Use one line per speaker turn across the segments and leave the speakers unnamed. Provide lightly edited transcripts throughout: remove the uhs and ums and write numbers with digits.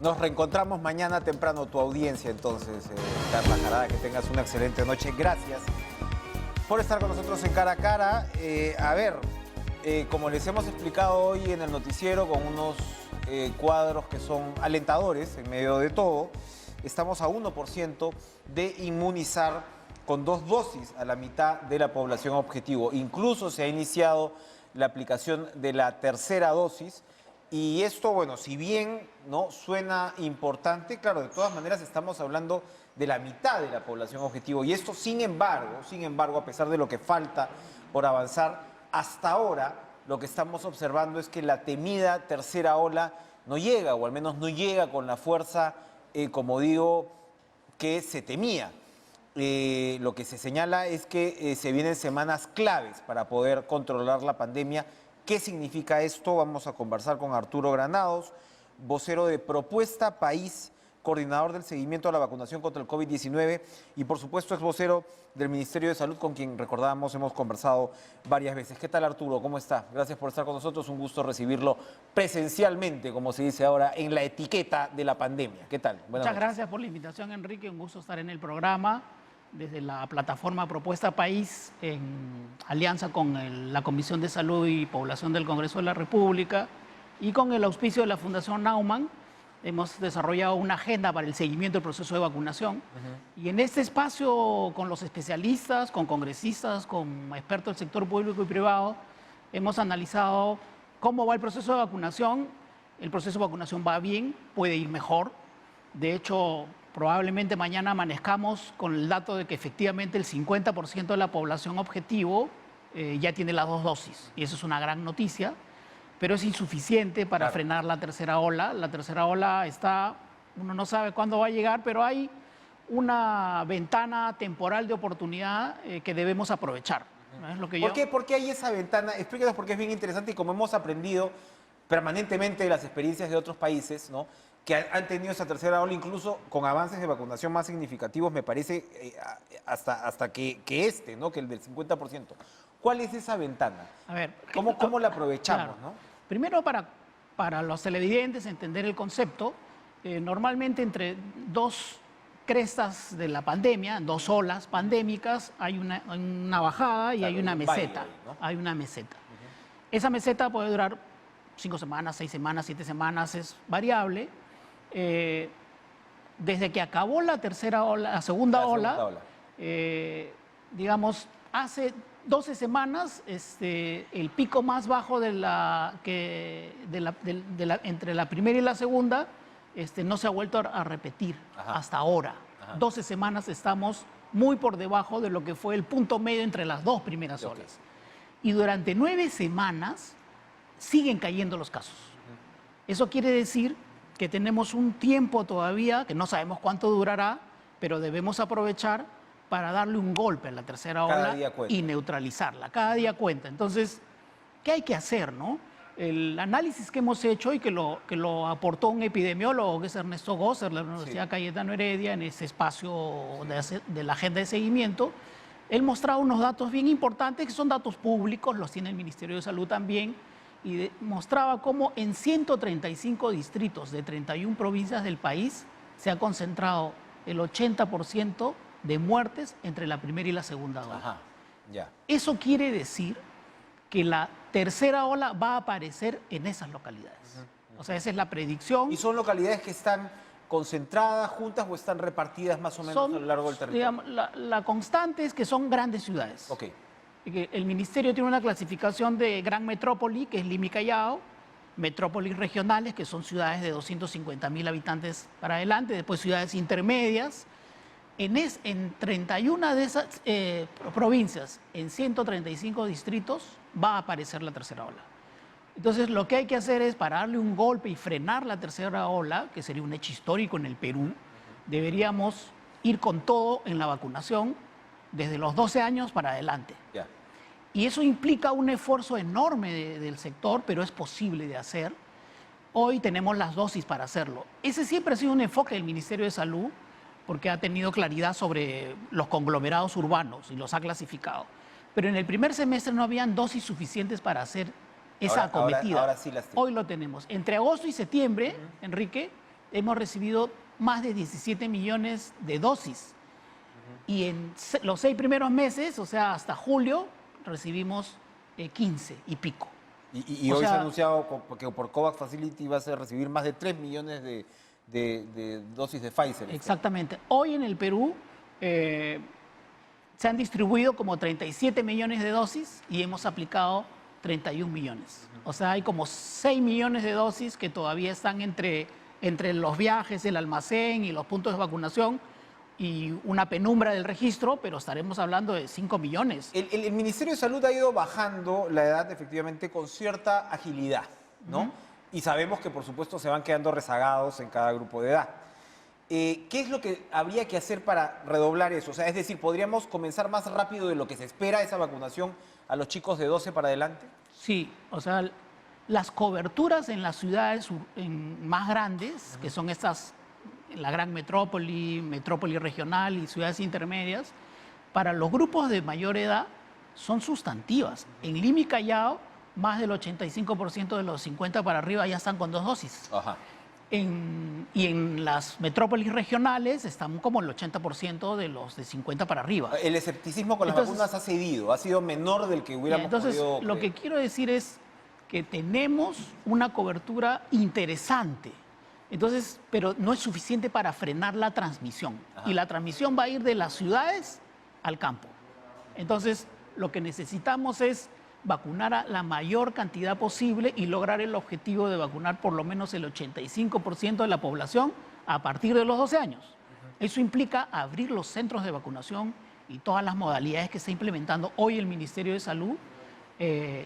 Nos reencontramos mañana temprano, tu audiencia entonces, Carla Jarada, que tengas una excelente noche. Gracias por estar con nosotros en Cara a Cara. Como les hemos explicado hoy en el noticiero, con unos cuadros que son alentadores en medio de todo, estamos a 1% de inmunizar con 2 dosis a la mitad de la población objetivo. Incluso se ha iniciado la aplicación de la tercera dosis. Y esto, bueno, si bien no suena importante, claro, de todas maneras estamos hablando de la mitad de la población objetivo. Y esto, sin embargo, a pesar de lo que falta por avanzar, hasta ahora lo que estamos observando es que la temida tercera ola no llega, o al menos no llega con la fuerza, como digo, que se temía. Lo que se señala es que se vienen semanas claves para poder controlar la pandemia. ¿Qué significa esto? Vamos a conversar con Arturo Granados, vocero de Propuesta País, coordinador del seguimiento a la vacunación contra el COVID-19 y por supuesto es vocero del Ministerio de Salud, con quien recordábamos hemos conversado varias veces. ¿Qué tal, Arturo? ¿Cómo está? Gracias por estar con nosotros, un gusto recibirlo presencialmente, como se dice ahora, en la etiqueta de la pandemia. ¿Qué tal?
Muchas gracias por la invitación, Enrique, un gusto estar en el programa desde la plataforma Propuesta País, en alianza con la Comisión de Salud y Población del Congreso de la República y con el auspicio de la Fundación Naumann. Hemos desarrollado una agenda para el seguimiento del proceso de vacunación. Y en este espacio, con los especialistas, con congresistas, con expertos del sector público y privado, hemos analizado cómo va el proceso de vacunación. El proceso de vacunación va bien, puede ir mejor. De hecho, probablemente mañana amanezcamos con el dato de que efectivamente el 50% de la población objetivo ya tiene las 2 dosis. Y eso es una gran noticia, pero es insuficiente para frenar la tercera ola. La tercera ola está, uno no sabe cuándo va a llegar, pero hay una ventana temporal de oportunidad que debemos aprovechar. ¿No es lo que
¿Por qué hay esa ventana? Explícanos, porque es bien interesante y como hemos aprendido permanentemente de las experiencias de otros países, ¿no?, que han tenido esa tercera ola, incluso con avances de vacunación más significativos, me parece, hasta que ¿no?, que el del 50%. ¿Cuál es esa ventana?
A ver,
¿Cómo la aprovechamos?
Claro.
¿No?
Primero, para los televidentes entender el concepto, normalmente entre 2 crestas de la pandemia, 2 olas pandémicas, hay una bajada y hay una meseta. Hay una meseta. Esa meseta puede durar 5 semanas, 6 semanas, 7 semanas, es variable. Desde que acabó la tercera ola, la segunda ola. Digamos, hace 12 semanas, el pico más bajo entre la primera y la segunda, no se ha vuelto a repetir hasta ahora. 12 semanas estamos muy por debajo de lo que fue el punto medio entre las 2 primeras olas. Y durante 9 semanas siguen cayendo los casos. Eso quiere decir que tenemos un tiempo todavía, que no sabemos cuánto durará, pero debemos aprovechar para darle un golpe a la tercera ola y neutralizarla. Cada día cuenta. Entonces, ¿qué hay que hacer, no? El análisis que hemos hecho y que lo aportó un epidemiólogo, que es Ernesto Gosser, de la Universidad Cayetano Heredia, en ese espacio de la agenda de seguimiento, él mostraba unos datos bien importantes, que son datos públicos, los tiene el Ministerio de Salud también, y mostraba cómo en 135 distritos de 31 provincias del país se ha concentrado el 80% de muertes entre la primera y la segunda ola. Eso quiere decir que la tercera ola va a aparecer en esas localidades. O sea, esa es la predicción.
¿Y son localidades que están concentradas, juntas o están repartidas más o menos a lo largo del territorio?
Digamos, la constante es que son grandes ciudades. El Ministerio tiene una clasificación de gran metrópoli, que es Lima y Callao, metrópolis regionales, que son ciudades de 250.000 habitantes para adelante, después ciudades intermedias. En 31 de esas provincias, en 135 distritos, va a aparecer la tercera ola. Entonces, lo que hay que hacer es, para darle un golpe y frenar la tercera ola, que sería un hecho histórico en el Perú, deberíamos ir con todo en la vacunación desde los 12 años para adelante. Y eso implica un esfuerzo enorme del sector, pero es posible de hacer. Hoy tenemos las dosis para hacerlo. Ese siempre ha sido un enfoque del Ministerio de Salud, porque ha tenido claridad sobre los conglomerados urbanos y los ha clasificado. Pero en el primer semestre no habían dosis suficientes para hacer esa acometida.
Ahora sí las tiene.
Hoy lo tenemos. Entre agosto y septiembre, Enrique, hemos recibido más de 17 millones de dosis. Y en los 6 primeros meses, o sea, hasta julio, recibimos 15 y pico.
Y hoy se ha anunciado que por COVAX Facility va a recibir más de 3 millones de dosis de Pfizer.
Exactamente. Hoy en el Perú se han distribuido como 37 millones de dosis y hemos aplicado 31 millones. O sea, hay como 6 millones de dosis que todavía están entre los viajes, el almacén y los puntos de vacunación y una penumbra del registro, pero estaremos hablando de 5 millones.
El Ministerio de Salud ha ido bajando la edad efectivamente con cierta agilidad, ¿no? Y sabemos que por supuesto se van quedando rezagados en cada grupo de edad. ¿Qué es lo que habría que hacer para redoblar eso? O sea, es decir, ¿podríamos comenzar más rápido de lo que se espera esa vacunación a los chicos de 12 para adelante?
Sí, o sea, las coberturas en las ciudades más grandes, que son estas, la gran metrópoli regional y ciudades intermedias, para los grupos de mayor edad son sustantivas. En Lima y Callao, más del 85% de los 50 para arriba ya están con 2 dosis.
Ajá.
Y en las metrópolis regionales están como el 80% de los de 50 para arriba.
El escepticismo con las vacunas ha cedido, ha sido menor del que hubiéramos podido
creer. Lo que quiero decir es que tenemos una cobertura interesante, entonces, pero no es suficiente para frenar la transmisión. Ajá. Y la transmisión va a ir de las ciudades al campo. Entonces, lo que necesitamos es vacunar a la mayor cantidad posible y lograr el objetivo de vacunar por lo menos el 85% de la población a partir de los 12 años. Eso implica abrir los centros de vacunación y todas las modalidades que está implementando hoy el Ministerio de Salud,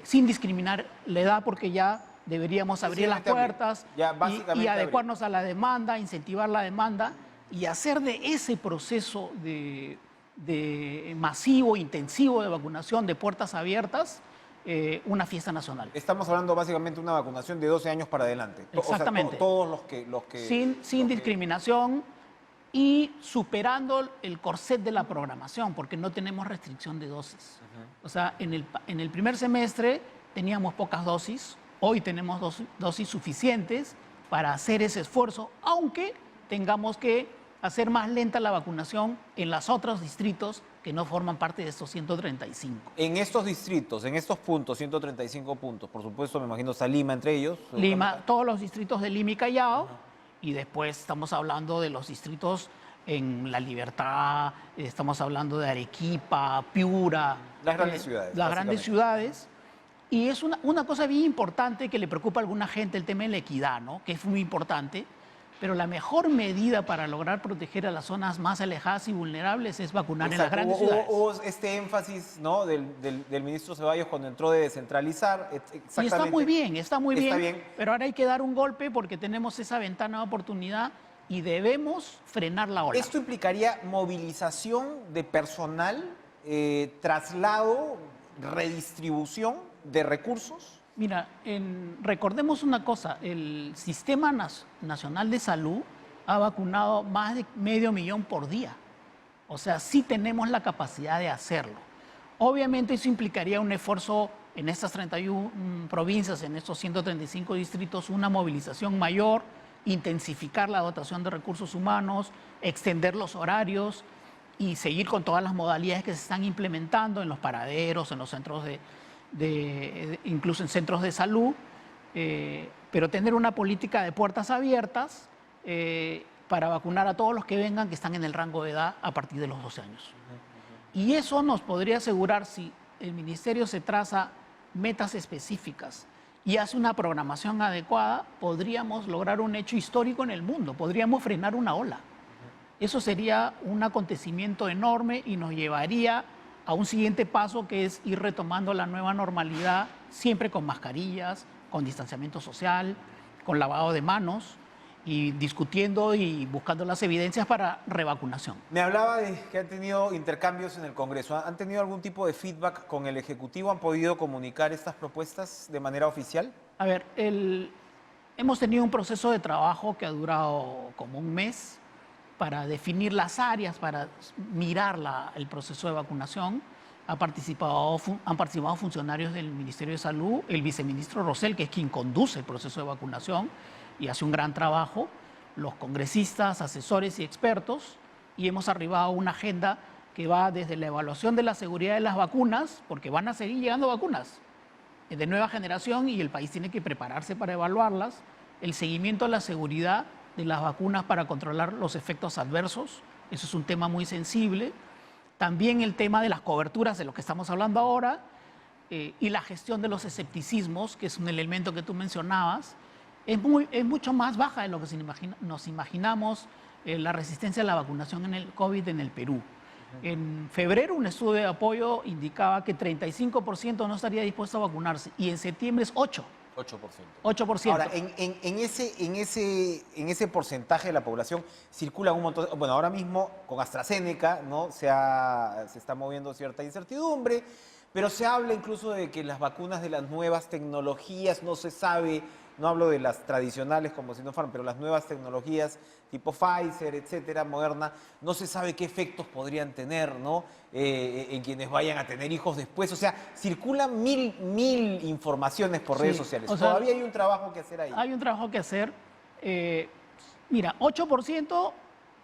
sin discriminar la edad, porque ya deberíamos abrir las puertas y adecuarnos a la demanda, incentivar la demanda y hacer de ese proceso de masivo, intensivo de vacunación de puertas abiertas una fiesta nacional.
Estamos hablando básicamente de una vacunación de 12 años para adelante.
Exactamente.
O sea, todos los que...
Sin discriminación y superando el corset de la programación, porque no tenemos restricción de dosis. O sea, en el primer semestre teníamos pocas dosis, hoy tenemos dosis suficientes para hacer ese esfuerzo, aunque tengamos que hacer más lenta la vacunación en los otros distritos que no forman parte de estos 135.
En estos distritos, en estos puntos, 135 puntos, por supuesto, me imagino está Lima entre ellos.
Lima, todos los distritos de Lima y Callao, y después estamos hablando de los distritos en La Libertad, estamos hablando de Arequipa, Piura.
Las grandes ciudades.
Las grandes ciudades. Y es una cosa bien importante que le preocupa a alguna gente, el tema de la equidad, ¿no? Que es muy importante. Pero la mejor medida para lograr proteger a las zonas más alejadas y vulnerables es vacunar en las grandes ciudades.
Hubo este énfasis, ¿no?, del ministro Ceballos cuando entró de descentralizar.
Y está muy bien, está muy bien. Pero ahora hay que dar un golpe porque tenemos esa ventana de oportunidad y debemos frenar la ola.
¿Esto implicaría movilización de personal, traslado, redistribución de recursos?
Mira, recordemos una cosa, el Sistema Nacional de Salud ha vacunado más de 500.000 por día. O sea, sí tenemos la capacidad de hacerlo. Obviamente eso implicaría un esfuerzo en estas 31 provincias, en estos 135 distritos, una movilización mayor, intensificar la dotación de recursos humanos, extender los horarios y seguir con todas las modalidades que se están implementando en los paraderos, en los centros incluso en centros de salud, pero tener una política de puertas abiertas para vacunar a todos los que vengan que están en el rango de edad a partir de los 12 años. Y eso nos podría asegurar, si el ministerio se traza metas específicas y hace una programación adecuada, podríamos lograr un hecho histórico en el mundo, podríamos frenar una ola. Eso sería un acontecimiento enorme y nos llevaría a un siguiente paso, que es ir retomando la nueva normalidad, siempre con mascarillas, con distanciamiento social, con lavado de manos y discutiendo y buscando las evidencias para revacunación.
Me hablaba de que han tenido intercambios en el Congreso. ¿Han tenido algún tipo de feedback con el Ejecutivo? ¿Han podido comunicar estas propuestas de manera oficial?
A ver, hemos tenido un proceso de trabajo que ha durado como un mes, para definir las áreas, para mirar el proceso de vacunación. Han participado funcionarios del Ministerio de Salud, el viceministro Rosell, que es quien conduce el proceso de vacunación y hace un gran trabajo. los congresistas, asesores y expertos, y hemos arribado a una agenda que va desde la evaluación de la seguridad de las vacunas, porque van a seguir llegando vacunas de nueva generación y el país tiene que prepararse para evaluarlas, el seguimiento a la seguridad de las vacunas para controlar los efectos adversos, eso es un tema muy sensible, también el tema de las coberturas de lo que estamos hablando ahora, y la gestión de los escepticismos, que es un elemento que tú mencionabas, es mucho más baja de lo que nos imaginamos la resistencia a la vacunación en el COVID en el Perú. En febrero un estudio de apoyo indicaba que 35% no estaría dispuesto a vacunarse y en septiembre es 8%. 8%.
Ahora, en ese porcentaje de la población circula un montón. Bueno, ahora mismo con AstraZeneca, ¿no? se está moviendo cierta incertidumbre, pero se habla incluso de que las vacunas de las nuevas tecnologías no se sabe. No hablo de las tradicionales como Sinopharm, pero las nuevas tecnologías tipo Pfizer, etcétera, Moderna, no se sabe qué efectos podrían tener, ¿no? En quienes vayan a tener hijos después. O sea, circulan mil informaciones por redes sociales.
O sea,
todavía hay un trabajo que hacer ahí.
Hay un trabajo que hacer. Mira, 8%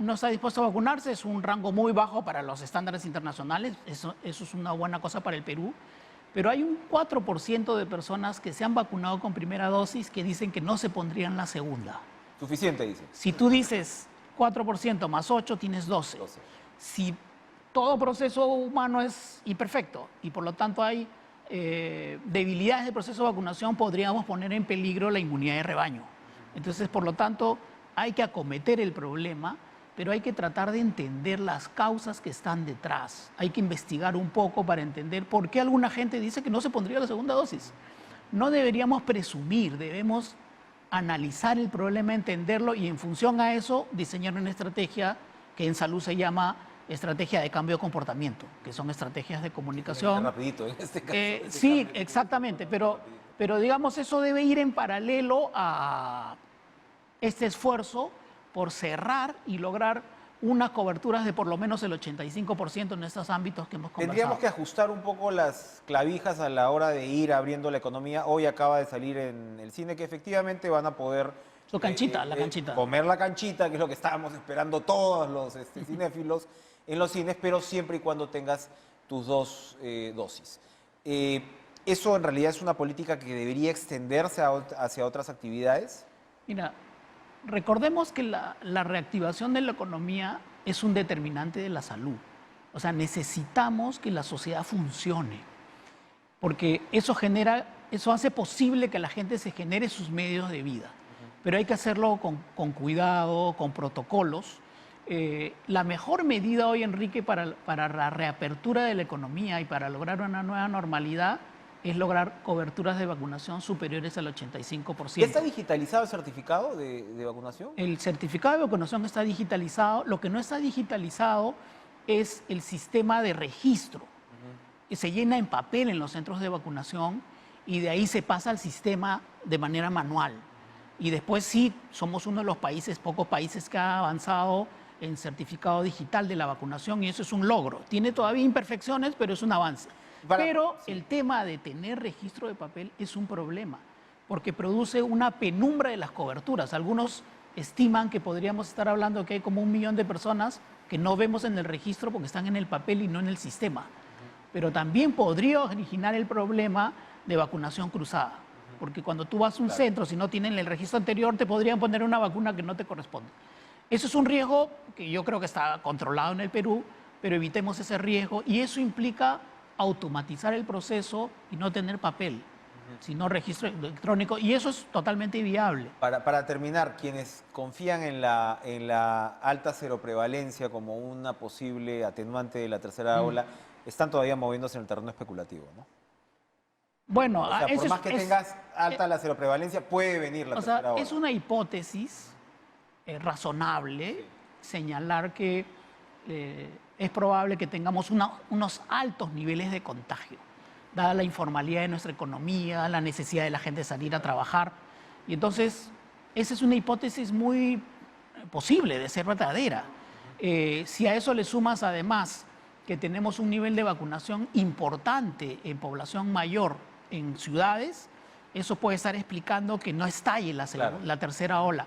no está dispuesto a vacunarse, es un rango muy bajo para los estándares internacionales, eso es una buena cosa para el Perú. Pero hay un 4% de personas que se han vacunado con primera dosis que dicen que no se pondrían la segunda.
Suficiente, dice.
Si tú dices 4% más 8, tienes 12. Si todo proceso humano es imperfecto y por lo tanto hay debilidades del proceso de vacunación, podríamos poner en peligro la inmunidad de rebaño. Entonces, por lo tanto, hay que acometer el problema, pero hay que tratar de entender las causas que están detrás. Hay que investigar un poco para entender por qué alguna gente dice que no se pondría la segunda dosis. No deberíamos presumir, debemos analizar el problema, entenderlo y en función a eso diseñar una estrategia que en salud se llama estrategia de cambio de comportamiento, que son estrategias de comunicación.
Rapidito, en este caso.
Sí, exactamente, pero digamos eso debe ir en paralelo a este esfuerzo por cerrar y lograr unas coberturas de por lo menos el 85% en estos ámbitos que hemos conversado.
Tendríamos que ajustar un poco las clavijas a la hora de ir abriendo la economía. Hoy acaba de salir en el cine que efectivamente van a poder...
Su canchita, la canchita.
Comer la canchita, que es lo que estábamos esperando todos los cinéfilos en los cines, pero siempre y cuando tengas tus 2 dosis. ¿Eso en realidad es una política que debería extenderse hacia otras actividades?
Mira, recordemos que la reactivación de la economía es un determinante de la salud. O sea, necesitamos que la sociedad funcione, porque eso hace posible que la gente se genere sus medios de vida. Pero hay que hacerlo con cuidado, con protocolos. La mejor medida hoy, Enrique, para la reapertura de la economía y para lograr una nueva normalidad es lograr coberturas de vacunación superiores al 85%.
¿Ya está digitalizado el certificado de vacunación?
El certificado de vacunación está digitalizado. Lo que no está digitalizado es el sistema de registro. Se llena en papel en los centros de vacunación y de ahí se pasa al sistema de manera manual. Y después sí, somos uno de los pocos países que ha avanzado en certificado digital de la vacunación y eso es un logro. Tiene todavía imperfecciones, pero es un avance. Pero el tema de tener registro de papel es un problema, porque produce una penumbra de las coberturas. Algunos estiman que podríamos estar hablando que hay como 1 millón de personas que no vemos en el registro porque están en el papel y no en el sistema. Pero también podría originar el problema de vacunación cruzada, porque cuando tú vas a un centro, si no tienen el registro anterior, te podrían poner una vacuna que no te corresponde. Eso es un riesgo que yo creo que está controlado en el Perú, pero evitemos ese riesgo y eso implica automatizar el proceso y no tener papel, sino registro electrónico, y eso es totalmente viable.
Para terminar, quienes confían en la alta seroprevalencia como una posible atenuante de la tercera ola, están todavía moviéndose en el terreno especulativo, ¿no?
Bueno,
o sea, por más que tengas alta la seroprevalencia, puede venir la tercera ola.
Es una hipótesis razonable señalar que es probable que tengamos unos altos niveles de contagio, dada la informalidad de nuestra economía, la necesidad de la gente de salir a trabajar. Y entonces, esa es una hipótesis muy posible de ser verdadera. Si a eso le sumas además que tenemos un nivel de vacunación importante en población mayor en ciudades, eso puede estar explicando que no estalle la tercera ola.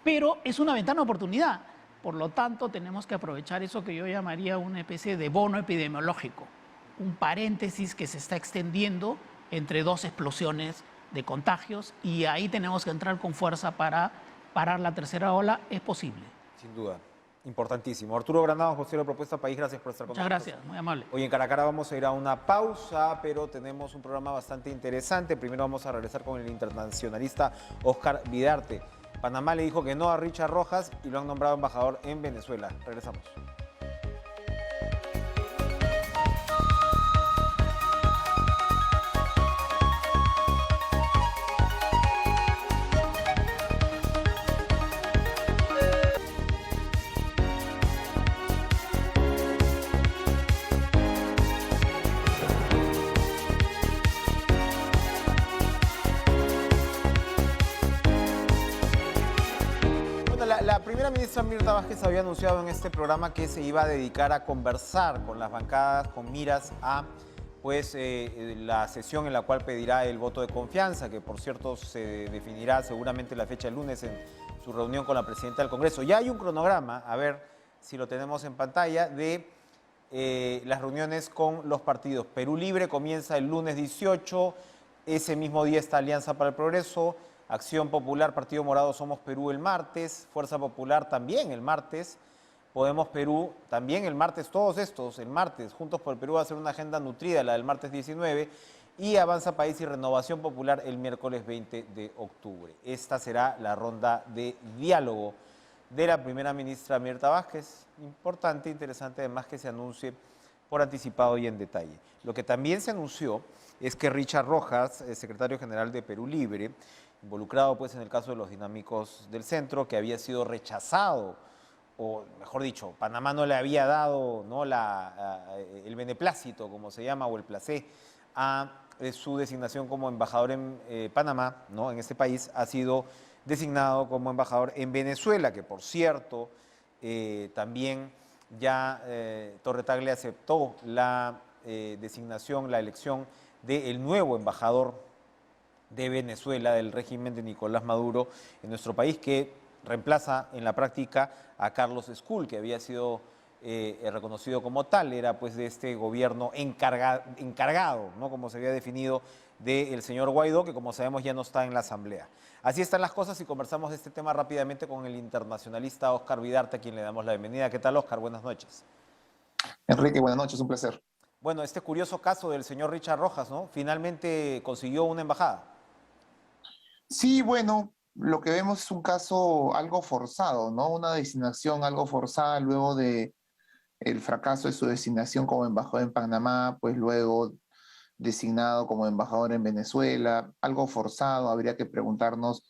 pero es una ventana de oportunidad. Por lo tanto, tenemos que aprovechar eso que yo llamaría una especie de bono epidemiológico, un paréntesis que se está extendiendo entre dos explosiones de contagios, y ahí tenemos que entrar con fuerza para parar la tercera ola. Es posible.
Sin duda. Importantísimo. Arturo Granados, vocero de Propuesta País, gracias por estar con
Muchas
nosotros.
gracias, muy amable.
Hoy en Caracara vamos a ir a una pausa, pero tenemos un programa bastante interesante. Primero vamos a regresar con el internacionalista Oscar Vidarte. Panamá le dijo que no a Richard Rojas y lo han nombrado embajador en Venezuela. Regresamos. La primera ministra Mirta Vázquez había anunciado en este programa que se iba a dedicar a conversar con las bancadas con miras a la sesión en la cual pedirá el voto de confianza, que por cierto se definirá seguramente la fecha el lunes en su reunión con la presidenta del Congreso. Ya hay un cronograma, a ver si lo tenemos en pantalla, de las reuniones con los partidos. Perú Libre comienza el lunes 18, ese mismo día está Alianza para el Progreso, Acción Popular, Partido Morado, Somos Perú el martes, Fuerza Popular también el martes, Podemos Perú también el martes, todos estos el martes. Juntos por el Perú va a ser una agenda nutrida, la del martes 19, y Avanza País y Renovación Popular el miércoles 20 de octubre. Esta será la ronda de diálogo de la primera ministra Mirta Vázquez. Importante, interesante además que se anuncie por anticipado y en detalle. Lo que también se anunció es que Richard Rojas, el secretario general de Perú Libre, involucrado pues en el caso de los dinámicos del centro, que había sido rechazado, o mejor dicho, Panamá no le había dado, ¿no?, el beneplácito, como se llama, o el placé, a su designación como embajador en Panamá, ¿no?, en este país, ha sido designado como embajador en Venezuela, que por cierto, también ya Torre Tagle aceptó la designación, la elección del nuevo embajador de Venezuela, del régimen de Nicolás Maduro en nuestro país, que reemplaza en la práctica a Carlos Escul, que había sido reconocido como tal, era pues de este gobierno encargado, ¿no?, como se había definido, del señor Guaidó, que como sabemos ya no está en la Asamblea. Así están las cosas y conversamos de este tema rápidamente con el internacionalista Oscar Vidarte, a quien le damos la bienvenida. ¿Qué tal, Oscar? Buenas noches.
Enrique, buenas noches, un placer.
Bueno, este curioso caso del señor Richard Rojas, ¿no?, finalmente consiguió una embajada.
Sí, bueno, lo que vemos es un caso algo forzado, ¿no? Una designación algo forzada luego de el fracaso de su designación como embajador en Panamá, pues luego designado como embajador en Venezuela, algo forzado. Habría que preguntarnos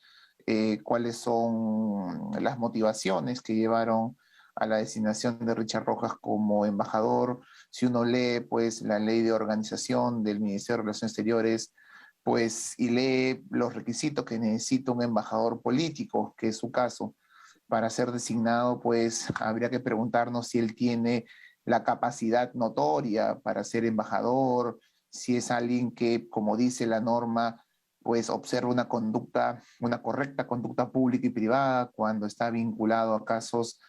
cuáles son las motivaciones que llevaron a la designación de Richard Rojas como embajador. Si uno lee, pues, la ley de organización del Ministerio de Relaciones Exteriores, pues, y lee los requisitos que necesita un embajador político, que es su caso, para ser designado, pues habría que preguntarnos si él tiene la capacidad notoria para ser embajador, si es alguien que, como dice la norma, pues observa una conducta, una correcta conducta pública y privada cuando está vinculado a casos,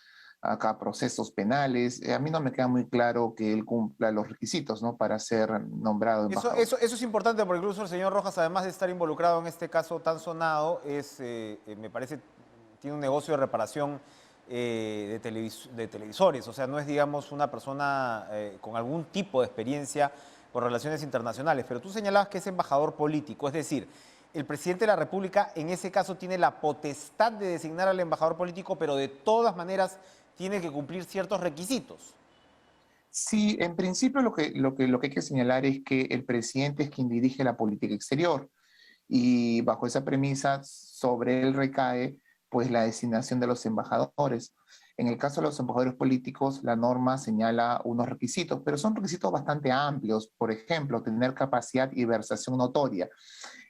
a procesos penales. A mí no me queda muy claro que él cumpla los requisitos, ¿no?, para ser nombrado embajador.
Eso es importante porque incluso el señor Rojas, además de estar involucrado en este caso tan sonado, me parece, tiene un negocio de reparación de televisores. O sea, no es, digamos, una persona con algún tipo de experiencia con relaciones internacionales. Pero tú señalabas que es embajador político, es decir, el presidente de la República en ese caso tiene la potestad de designar al embajador político, pero de todas maneras tiene que cumplir ciertos requisitos.
Sí, en principio lo que hay que señalar es que el presidente es quien dirige la política exterior, y bajo esa premisa sobre él recae pues la designación de los embajadores. En el caso de los embajadores políticos, la norma señala unos requisitos, pero son requisitos bastante amplios. Por ejemplo, tener capacidad y versación notoria.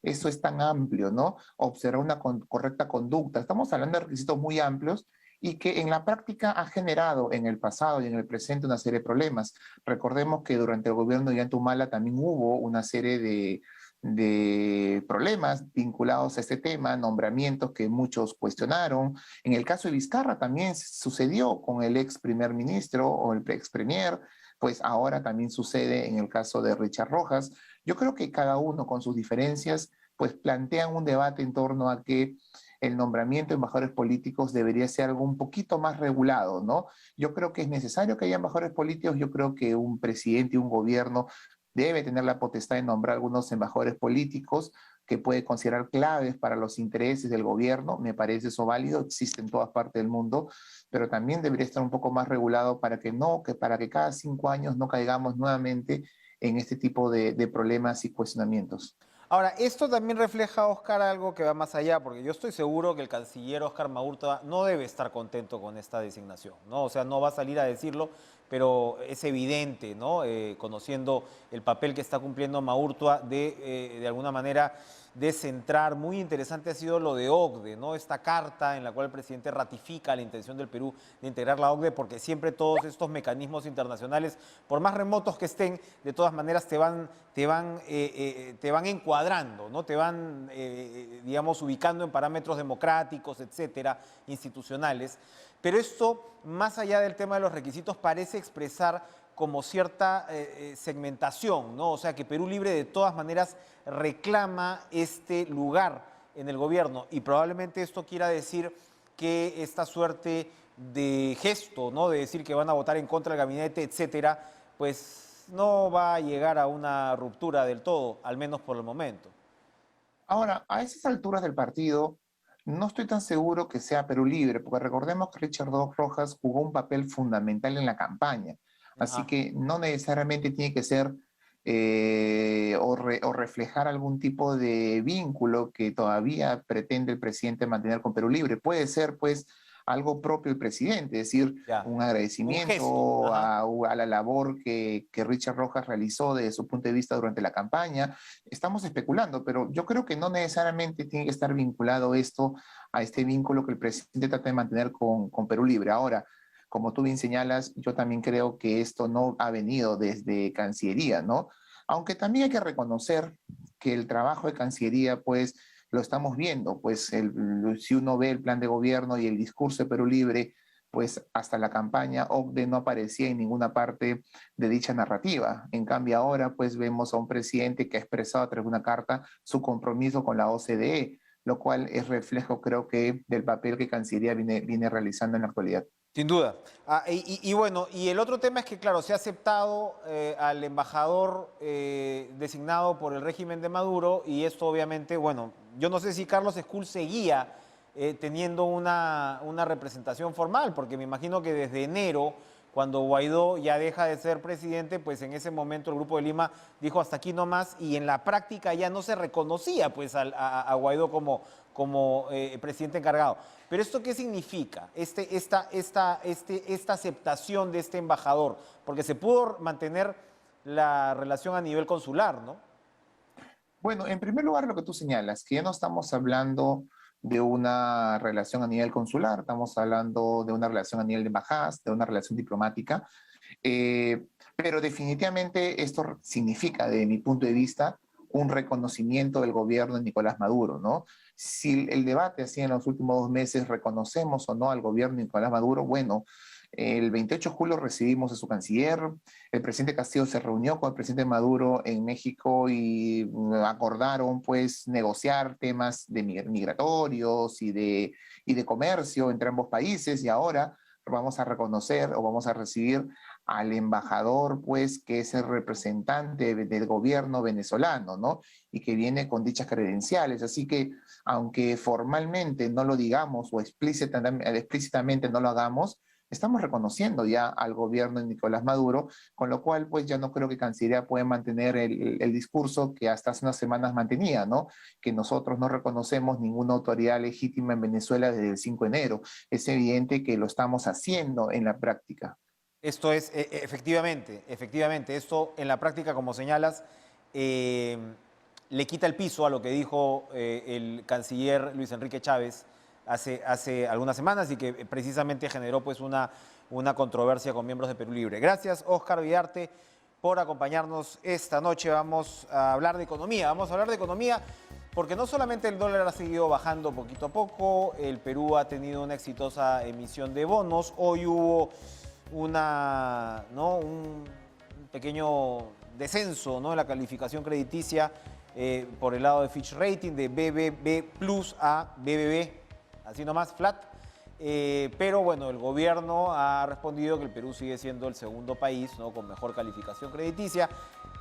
Eso es tan amplio, ¿no? Observar una correcta conducta. Estamos hablando de requisitos muy amplios y que en la práctica ha generado en el pasado y en el presente una serie de problemas. Recordemos que durante el gobierno de Ollanta Humala también hubo una serie de problemas vinculados a este tema, nombramientos que muchos cuestionaron. En el caso de Vizcarra también sucedió con el ex primer ministro o el ex premier, pues ahora también sucede en el caso de Richard Rojas. Yo creo que cada uno con sus diferencias, pues plantean un debate en torno a que el nombramiento de embajadores políticos debería ser algo un poquito más regulado, ¿no? Yo creo que es necesario que haya embajadores políticos, yo creo que un presidente y un gobierno debe tener la potestad de nombrar algunos embajadores políticos que puede considerar claves para los intereses del gobierno. Me parece eso válido, existe en todas partes del mundo, pero también debería estar un poco más regulado para que no, que para que cada 5 años no caigamos nuevamente en este tipo de problemas y cuestionamientos.
Ahora, esto también refleja, Oscar, algo que va más allá, porque yo estoy seguro que el canciller Oscar Maurtua no debe estar contento con esta designación, ¿no? O sea, no va a salir a decirlo, pero es evidente, ¿no? Conociendo el papel que está cumpliendo Maurtua de alguna manera, descentrar. Muy interesante ha sido lo de OCDE, ¿no? Esta carta en la cual el presidente ratifica la intención del Perú de integrar la OCDE, porque siempre todos estos mecanismos internacionales, por más remotos que estén, de todas maneras te van encuadrando, ¿no? Te van, digamos, ubicando en parámetros democráticos, etcétera, institucionales. Pero esto, más allá del tema de los requisitos, parece expresar como cierta segmentación, ¿no? O sea, que Perú Libre de todas maneras reclama este lugar en el gobierno, y probablemente esto quiera decir que esta suerte de gesto, ¿no? De decir que van a votar en contra del gabinete, etcétera, pues no va a llegar a una ruptura del todo, al menos por el momento.
Ahora, a esas alturas del partido, no estoy tan seguro que sea Perú Libre, porque recordemos que Richard Rojas jugó un papel fundamental en la campaña, así
Ajá.
que no necesariamente tiene que ser o reflejar algún tipo de vínculo que todavía pretende el presidente mantener con Perú Libre. Puede ser, pues, algo propio del presidente, es decir,
Ya,
un
un gesto.
agradecimiento
Ajá.
a la labor que Richard Rojas realizó desde su punto de vista durante la campaña. Estamos especulando, pero yo creo que no necesariamente tiene que estar vinculado esto a este vínculo que el presidente trata de mantener con Perú Libre. Ahora, como tú bien señalas, yo también creo que esto no ha venido desde Cancillería, ¿no? Aunque también hay que reconocer que el trabajo de Cancillería, pues, lo estamos viendo, pues si uno ve el plan de gobierno y el discurso de Perú Libre, pues hasta la campaña OCDE no aparecía en ninguna parte de dicha narrativa. En cambio ahora pues vemos a un presidente que ha expresado a través de una carta su compromiso con la OCDE, lo cual es reflejo creo que del papel que Cancillería viene realizando en la actualidad.
Sin duda. Y bueno, y el otro tema es que, claro, se ha aceptado al embajador designado por el régimen de Maduro, y esto obviamente, bueno, yo no sé si Carlos Escul seguía teniendo una representación formal, porque me imagino que desde enero, cuando Guaidó ya deja de ser presidente, pues en ese momento el Grupo de Lima dijo hasta aquí nomás, y en la práctica ya no se reconocía pues a Guaidó como presidente encargado. Pero ¿esto qué significa? Esta aceptación de este embajador, porque se pudo mantener la relación a nivel consular, ¿no?
Bueno, en primer lugar, lo que tú señalas, que ya no estamos hablando de una relación a nivel consular, estamos hablando de una relación a nivel de embajadas, de una relación diplomática, eh, pero definitivamente esto significa, de mi punto de vista, un reconocimiento del gobierno de Nicolás Maduro, ¿no? Si el debate así en los últimos 2 meses, reconocemos o no al gobierno de Nicolás Maduro, bueno, el 28 de julio recibimos a su canciller, el presidente Castillo se reunió con el presidente Maduro en México y acordaron pues negociar temas de migratorios y de comercio entre ambos países, y ahora vamos a reconocer o vamos a recibir al embajador, pues, que es el representante del gobierno venezolano, ¿no? Y que viene con dichas credenciales. Así que, aunque formalmente no lo digamos o explícitamente no lo hagamos, estamos reconociendo ya al gobierno de Nicolás Maduro, con lo cual pues ya no creo que Cancillería pueda mantener el discurso que hasta hace unas semanas mantenía, ¿no? Que nosotros no reconocemos ninguna autoridad legítima en Venezuela desde el 5 de enero. Es evidente que lo estamos haciendo en la práctica.
Esto es, efectivamente, esto en la práctica, como señalas, eh, le quita el piso a lo que dijo el canciller Luis Enrique Chávez hace algunas semanas, y que precisamente generó pues una controversia con miembros de Perú Libre. Gracias, Óscar Vidarte. por acompañarnos esta noche. Vamos a hablar de economía. Vamos a hablar de economía porque no solamente el dólar ha seguido bajando poquito a poco, el Perú ha tenido una exitosa emisión de bonos. Hoy hubo un pequeño descenso, ¿no?, en la calificación crediticia por el lado de Fitch Rating, de BBB Plus a BBB, así nomás, flat. Pero bueno, el gobierno ha respondido que el Perú sigue siendo el segundo país, ¿no?, con mejor calificación crediticia.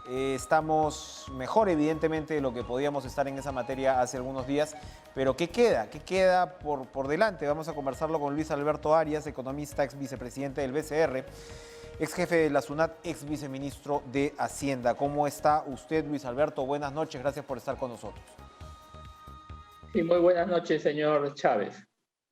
Estamos mejor, evidentemente, de lo que podíamos estar en esa materia hace algunos días. Pero ¿qué queda? ¿Qué queda por delante? Vamos a conversarlo con Luis Alberto Arias, economista, ex vicepresidente del BCR, ex jefe de la SUNAT, ex viceministro de Hacienda. ¿Cómo está usted, Luis Alberto? Buenas noches, gracias por estar con nosotros.
Sí, muy buenas noches, señor Chávez.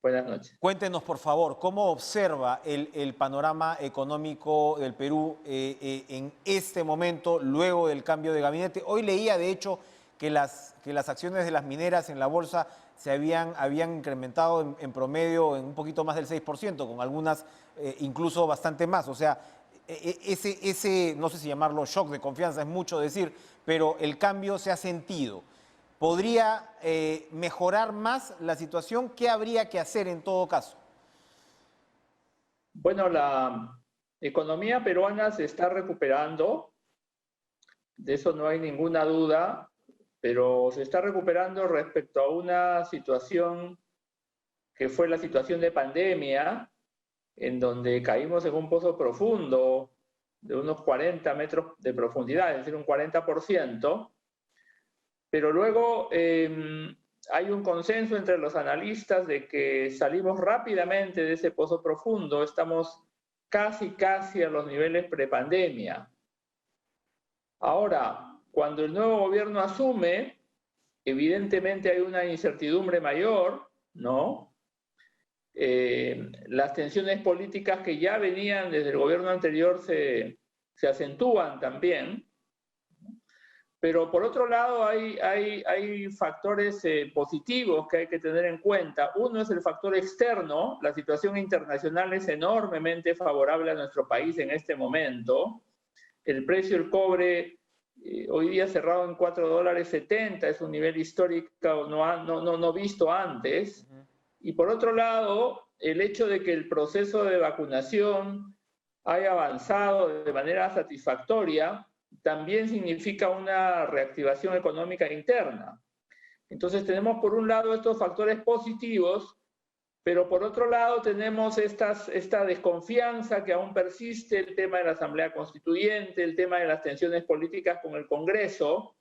Buenas noches.
Cuéntenos, por favor, ¿cómo observa el panorama económico del Perú en este momento, luego del cambio de gabinete? Hoy leía, de hecho, que las acciones de las mineras en la bolsa se habían incrementado en promedio en un poquito más del 6%, con algunas incluso bastante más. O sea, ese, no sé si llamarlo shock de confianza, es mucho decir, pero el cambio se ha sentido. ¿Podría mejorar más la situación? ¿Qué habría que hacer en todo caso?
Bueno, la economía peruana se está recuperando, de eso no hay ninguna duda, pero se está recuperando respecto a una situación que fue la situación de pandemia, en donde caímos en un pozo profundo de unos 40 metros de profundidad, es decir, un 40%. Pero luego hay un consenso entre los analistas de que salimos rápidamente de ese pozo profundo, estamos casi a los niveles prepandemia. Ahora, cuando el nuevo gobierno asume, evidentemente hay una incertidumbre mayor, ¿no? Las tensiones políticas que ya venían desde el gobierno anterior se acentúan también. Pero por otro lado hay factores positivos que hay que tener en cuenta. Uno es el factor externo. La situación internacional es enormemente favorable a nuestro país en este momento. El precio del cobre hoy día cerrado en $4.70, es un nivel histórico no visto antes. Y por otro lado, el hecho de que el proceso de vacunación haya avanzado de manera satisfactoria también significa una reactivación económica interna. Entonces tenemos por un lado estos factores positivos, pero por otro lado tenemos esta desconfianza que aún persiste, el tema de la Asamblea Constituyente, el tema de las tensiones políticas con el Congreso.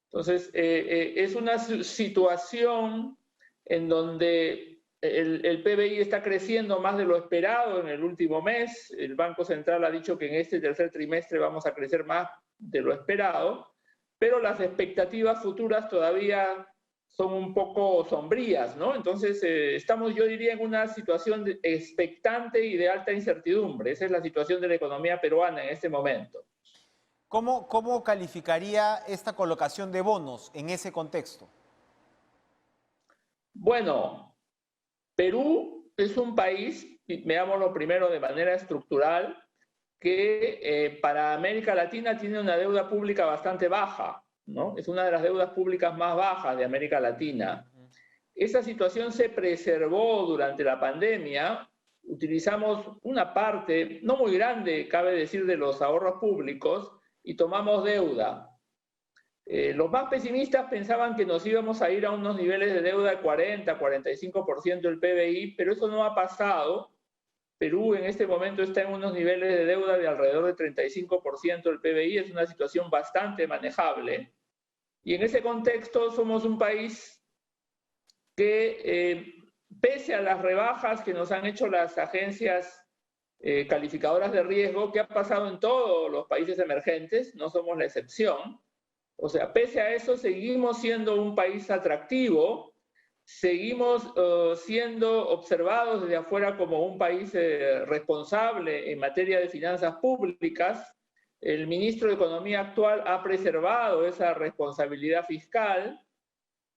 Entonces es una situación en donde el PBI está creciendo más de lo esperado en el último mes. El Banco Central ha dicho que en este tercer trimestre vamos a crecer más de lo esperado, pero las expectativas futuras todavía son un poco sombrías, ¿no? Entonces estamos, yo diría, en una situación expectante y de alta incertidumbre. Esa es la situación de la economía peruana en este momento.
¿Cómo calificaría esta colocación de bonos en ese contexto?
Bueno, Perú es un país, veámoslo primero de manera estructural, que para América Latina tiene una deuda pública bastante baja, ¿no? Es una de las deudas públicas más bajas de América Latina. Esa situación se preservó durante la pandemia. Utilizamos una parte, no muy grande, cabe decir, de los ahorros públicos y tomamos deuda. Los más pesimistas pensaban que nos íbamos a ir a unos niveles de deuda de 40-45% del PBI, pero eso no ha pasado. Perú en este momento está en unos niveles de deuda de alrededor de 35% del PBI, es una situación bastante manejable. Y en ese contexto somos un país que, pese a las rebajas que nos han hecho las agencias calificadoras de riesgo, que ha pasado en todos los países emergentes, no somos la excepción. O sea, pese a eso, seguimos siendo un país atractivo, seguimos siendo observados desde afuera como un país responsable en materia de finanzas públicas. El ministro de Economía actual ha preservado esa responsabilidad fiscal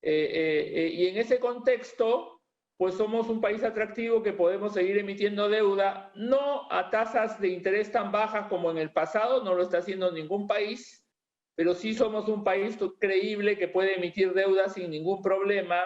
y en ese contexto pues somos un país atractivo que podemos seguir emitiendo deuda, no a tasas de interés tan bajas como en el pasado, no lo está haciendo ningún país, pero sí somos un país creíble que puede emitir deuda sin ningún problema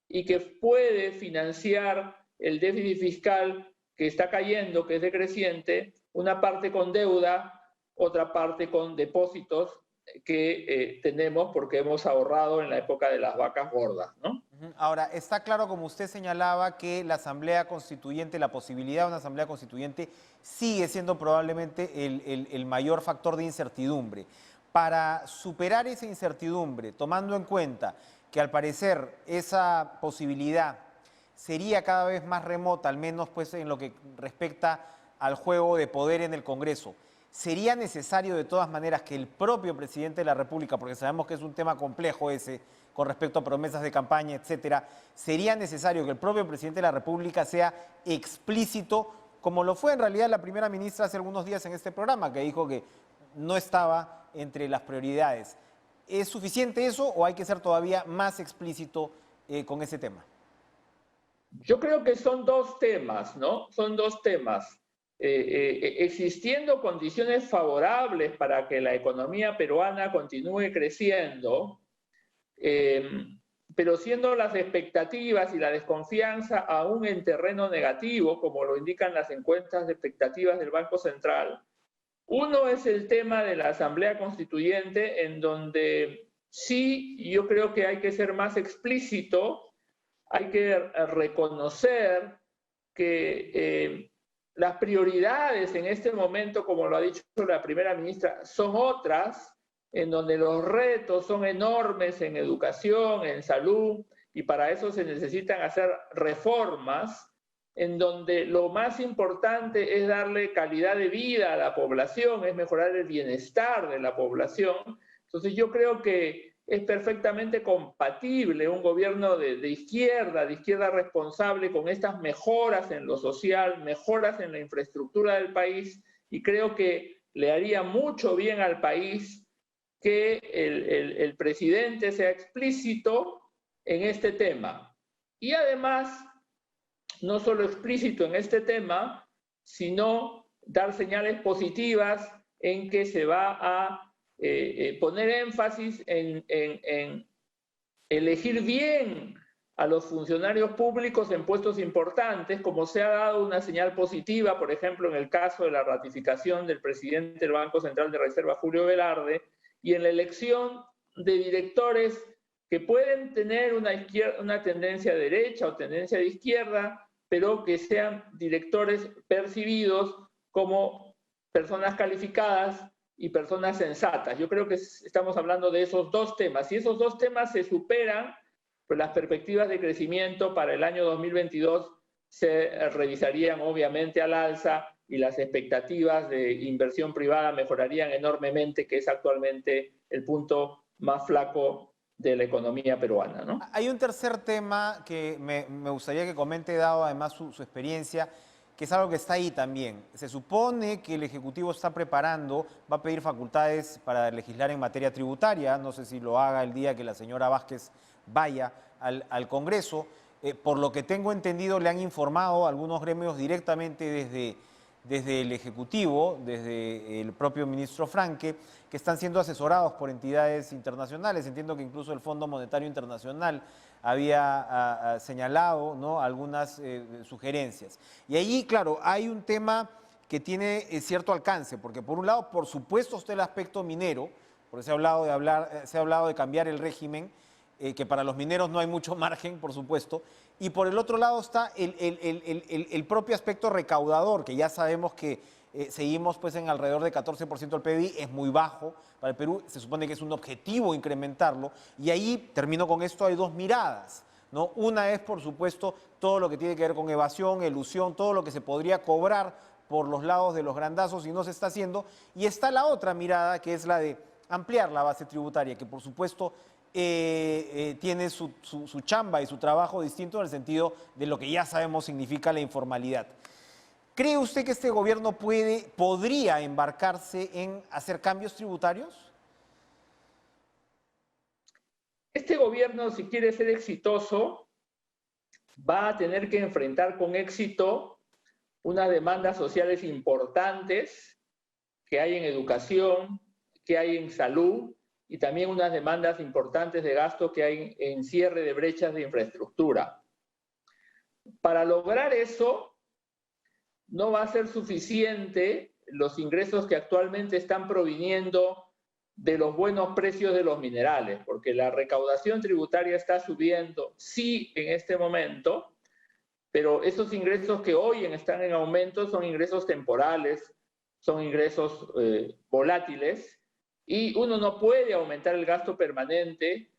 y que puede financiar el déficit fiscal que está cayendo, que es decreciente, una parte con deuda, otra parte con depósitos que tenemos porque hemos ahorrado en la época de las vacas gordas, ¿no?
Ahora, está claro, como usted señalaba, que la Asamblea Constituyente, la posibilidad de una Asamblea Constituyente sigue siendo probablemente el mayor factor de incertidumbre. Para superar esa incertidumbre, tomando en cuenta que al parecer esa posibilidad sería cada vez más remota, al menos pues en lo que respecta al juego de poder en el Congreso, ¿sería necesario de todas maneras que el propio presidente de la República, porque sabemos que es un tema complejo ese, con respecto a promesas de campaña, etcétera, sería necesario que el propio presidente de la República sea explícito, como lo fue en realidad la primera ministra hace algunos días en este programa, que dijo que no estaba entre las prioridades? ¿Es suficiente eso o hay que ser todavía más explícito con ese tema?
Yo creo que son dos temas, ¿no? Son dos temas. Existiendo condiciones favorables para que la economía peruana continúe creciendo, pero siendo las expectativas y la desconfianza aún en terreno negativo, como lo indican las encuestas de expectativas del Banco Central. Uno es el tema de la Asamblea Constituyente, en donde sí yo creo que hay que ser más explícito, hay que reconocer que las prioridades en este momento, como lo ha dicho la primera ministra, son otras, en donde los retos son enormes en educación, en salud, y para eso se necesitan hacer reformas, en donde lo más importante es darle calidad de vida a la población, es mejorar el bienestar de la población. Entonces yo creo que es perfectamente compatible un gobierno de izquierda responsable con estas mejoras en lo social, mejoras en la infraestructura del país, y creo que le haría mucho bien al país que el presidente sea explícito en este tema. Y además, no solo explícito en este tema, sino dar señales positivas en que se va a poner énfasis en elegir bien a los funcionarios públicos en puestos importantes, como se ha dado una señal positiva, por ejemplo, en el caso de la ratificación del presidente del Banco Central de Reserva, Julio Velarde, y en la elección de directores que pueden tener una tendencia derecha o tendencia de izquierda, pero que sean directores percibidos como personas calificadas y personas sensatas. Yo creo que estamos hablando de esos dos temas. Si esos dos temas se superan, pues las perspectivas de crecimiento para el año 2022 se revisarían obviamente al alza y las expectativas de inversión privada mejorarían enormemente, que es actualmente el punto más flaco de la economía peruana, ¿no?
Hay un tercer tema que me gustaría que comente, dado además su experiencia, que es algo que está ahí también. Se supone que el Ejecutivo está preparando, va a pedir facultades para legislar en materia tributaria, no sé si lo haga el día que la señora Vázquez vaya al Congreso. Por lo que tengo entendido, le han informado a algunos gremios directamente desde el Ejecutivo, desde el propio ministro Franque, que están siendo asesorados por entidades internacionales. Entiendo que incluso el Fondo Monetario Internacional había señalado, ¿no?, algunas sugerencias. Y allí, claro, hay un tema que tiene cierto alcance, porque por un lado, por supuesto, está el aspecto minero, porque se ha hablado de cambiar el régimen, que para los mineros no hay mucho margen, por supuesto, y por el otro lado está el propio aspecto recaudador, que ya sabemos que seguimos pues en alrededor de 14% del PBI, es muy bajo para el Perú, se supone que es un objetivo incrementarlo, y ahí, termino con esto, hay dos miradas, ¿no? Una es, por supuesto, todo lo que tiene que ver con evasión, elusión, todo lo que se podría cobrar por los lados de los grandazos y no se está haciendo, y está la otra mirada, que es la de ampliar la base tributaria, que por supuesto tiene su chamba y su trabajo distinto en el sentido de lo que ya sabemos significa la informalidad. ¿Cree usted que este gobierno podría embarcarse en hacer cambios tributarios?
Este gobierno, si quiere ser exitoso, va a tener que enfrentar con éxito unas demandas sociales importantes que hay en educación, que hay en salud, y también unas demandas importantes de gasto que hay en cierre de brechas de infraestructura. Para lograr eso, no va a ser suficiente los ingresos que actualmente están proviniendo de los buenos precios de los minerales, porque la recaudación tributaria está subiendo, sí, en este momento, pero esos ingresos que hoy están en aumento son ingresos temporales, son ingresos volátiles, y uno no puede aumentar el gasto permanente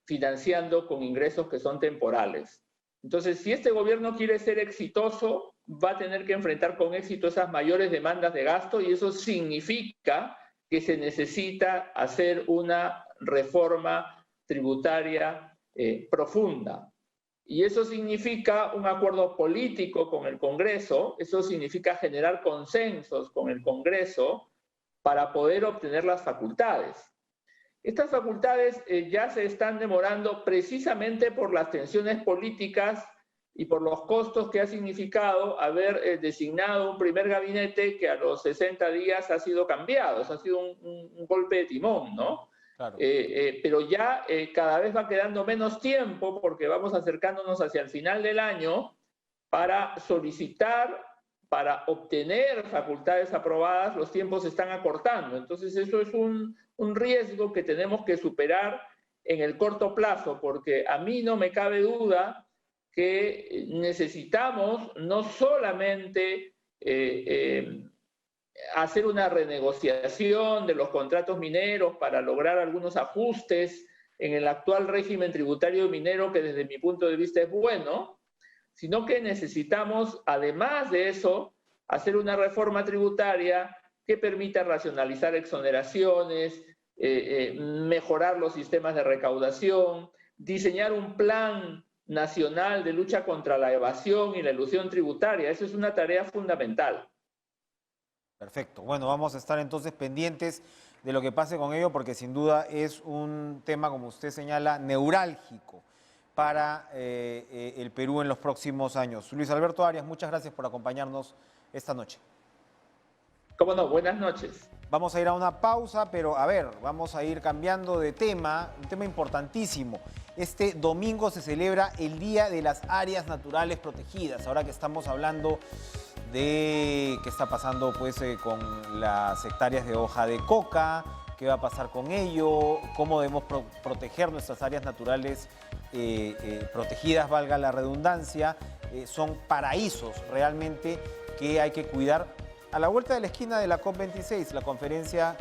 financiando con ingresos que son temporales. Entonces, si este gobierno quiere ser exitoso, va a tener que enfrentar con éxito esas mayores demandas de gasto, y eso significa que se necesita hacer una reforma tributaria profunda. Y eso significa un acuerdo político con el Congreso, eso significa generar consensos con el Congreso para poder obtener las facultades. Estas facultades ya se están demorando precisamente por las tensiones políticas y por los costos que ha significado haber designado un primer gabinete que a los 60 días ha sido cambiado. Eso ha sido un golpe de timón, ¿no? Claro. Pero ya cada vez va quedando menos tiempo porque vamos acercándonos hacia el final del año para solicitar, para obtener facultades aprobadas. Los tiempos se están acortando. Entonces eso es un riesgo que tenemos que superar en el corto plazo, porque a mí no me cabe duda que necesitamos no solamente hacer una renegociación de los contratos mineros para lograr algunos ajustes en el actual régimen tributario minero, que desde mi punto de vista es bueno, sino que necesitamos, además de eso, hacer una reforma tributaria que permita racionalizar exoneraciones, mejorar los sistemas de recaudación, diseñar un plan nacional de lucha contra la evasión y la elusión tributaria. Eso es una tarea fundamental.
Perfecto. Bueno, vamos a estar entonces pendientes de lo que pase con ello, porque sin duda es un tema, como usted señala, neurálgico para el Perú en los próximos años. Luis Alberto Arias, muchas gracias por acompañarnos esta noche.
Cómo no, buenas noches.
Vamos a ir a una pausa, pero a ver, vamos a ir cambiando de tema, un tema importantísimo. Este domingo se celebra el Día de las Áreas Naturales Protegidas. Ahora que estamos hablando de qué está pasando pues, con las hectáreas de hoja de coca, qué va a pasar con ello, cómo debemos proteger nuestras áreas naturales protegidas, valga la redundancia. Son paraísos realmente que hay que cuidar. A la vuelta de la esquina de la COP26, la conferencia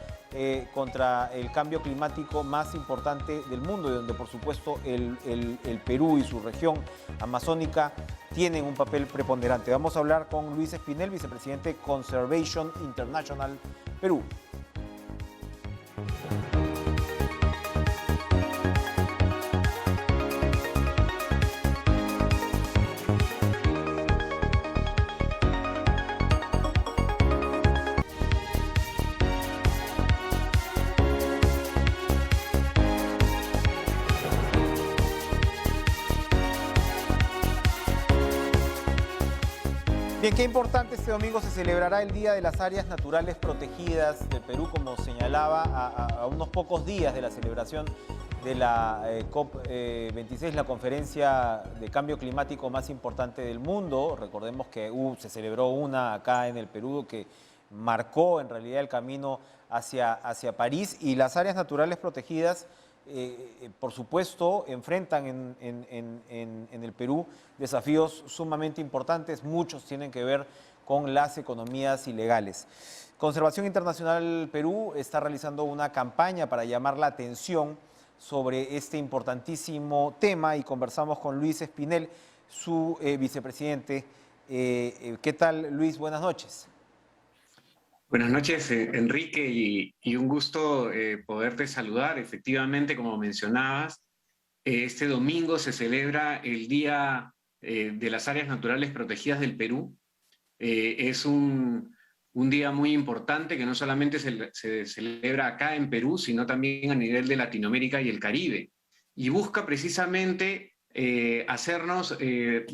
contra el cambio climático más importante del mundo, y donde por supuesto el Perú y su región amazónica tienen un papel preponderante. Vamos a hablar con Luis Espinel, vicepresidente Conservation International Perú. Bien, qué importante, este domingo se celebrará el Día de las Áreas Naturales Protegidas del Perú, como señalaba, a unos pocos días de la celebración de la COP26, la conferencia de cambio climático más importante del mundo. Recordemos que se celebró una acá en el Perú que marcó en realidad el camino hacia París, y las áreas naturales protegidas por supuesto, enfrentan en el Perú desafíos sumamente importantes. Muchos tienen que ver con las economías ilegales. Conservación Internacional Perú está realizando una campaña para llamar la atención sobre este importantísimo tema, y conversamos con Luis Espinel, su vicepresidente. ¿Qué tal, Luis? Buenas noches.
Buenas noches, Enrique, y un gusto poderte saludar. Efectivamente, como mencionabas, este domingo se celebra el Día de las Áreas Naturales Protegidas del Perú. Es un día muy importante que no solamente se celebra acá en Perú, sino también a nivel de Latinoamérica y el Caribe. Y busca precisamente hacernos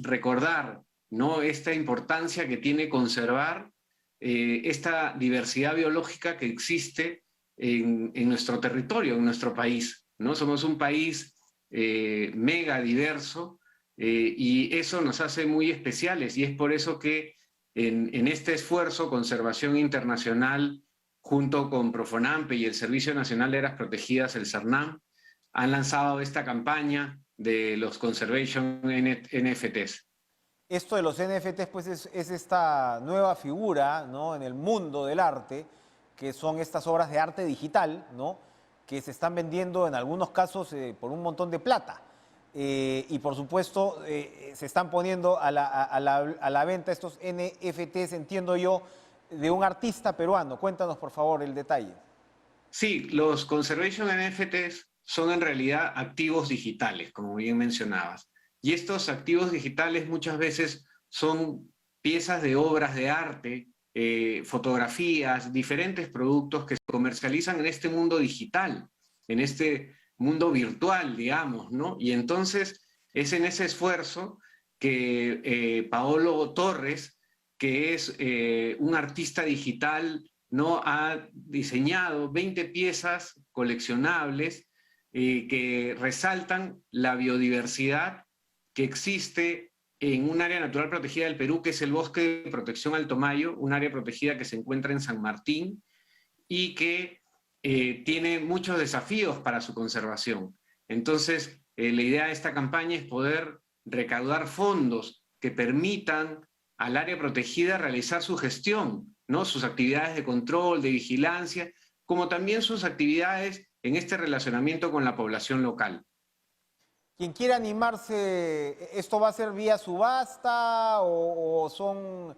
recordar, ¿no?, esta importancia que tiene conservar esta diversidad biológica que existe en nuestro territorio, en nuestro país, ¿no? Somos un país mega diverso y eso nos hace muy especiales, y es por eso que en este esfuerzo Conservación Internacional, junto con Profonampe y el Servicio Nacional de Áreas Protegidas, el CERNAM, han lanzado esta campaña de los Conservation NFTs.
Esto de los NFTs pues es esta nueva figura, ¿no?, en el mundo del arte, que son estas obras de arte digital, ¿no?, que se están vendiendo en algunos casos por un montón de plata. Y por supuesto se están poniendo a la venta estos NFTs, entiendo yo, de un artista peruano. Cuéntanos por favor el detalle.
Sí, los Conservation NFTs son en realidad activos digitales, como bien mencionabas. Y estos activos digitales muchas veces son piezas de obras de arte, fotografías, diferentes productos que se comercializan en este mundo digital, en este mundo virtual, digamos, ¿no? Y entonces es en ese esfuerzo que Paolo Torres, que es un artista digital, ¿no?, ha diseñado 20 piezas coleccionables que resaltan la biodiversidad que existe en un área natural protegida del Perú, que es el Bosque de Protección Alto Mayo, un área protegida que se encuentra en San Martín y que tiene muchos desafíos para su conservación. Entonces, la idea de esta campaña es poder recaudar fondos que permitan al área protegida realizar su gestión, ¿no?, sus actividades de control, de vigilancia, como también sus actividades en este relacionamiento con la población local.
Quien quiera animarse, ¿esto va a ser vía subasta o son